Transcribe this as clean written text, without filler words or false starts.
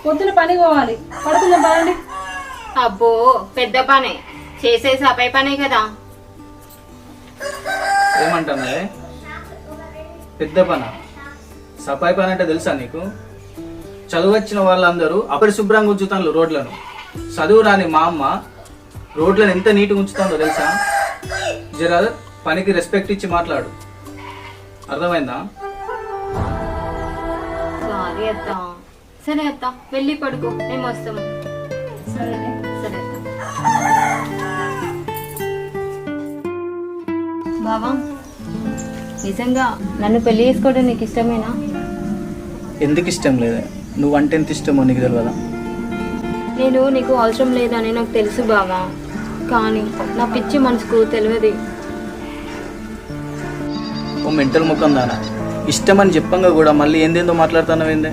పొద్దున పని పోవాలి, పడుకుందాం పదండి. అబ్బో పెద్ద పనే, చేసే సపై పనే కదా. ఏమంటానే పెద్ద పన? సఫాయి పని అంటే తెలుసా నీకు? చదువు వచ్చిన వాళ్ళందరూ అపరిశుభ్రంగా ఉంచుతాను రోడ్లను. చదువు రాని మా అమ్మ రోడ్లను ఎంత నీట్గా ఉంచుతాందో తెలుసా? జరా పనికి రెస్పెక్ట్ ఇచ్చి మాట్లాడు, అర్థమైందా? సారీ అత్త. సరే అత్త, వెళ్ళి పడుకో, మేము వస్తాము. సరే సరే అత్త. బావా, నిజంగా నన్ను పెళ్లి చేసుకోవడం నీకు ఇష్టమేనా? ఎందుకు ఇష్టం లేదు? నువ్వంటే ఎంత ఇష్టమో నీకు తెలియదా? నేను నీకు అవసరం లేదని నాకు తెలుసు బావా, కానీ నా పిచ్చి మనసుకు తెలియదు. ఓ మెంటల్ ముఖం దానా, ఇష్టమని చెప్పంగా కూడా మళ్ళీ ఏందేందో మాట్లాడుతున్నావు ఏందే?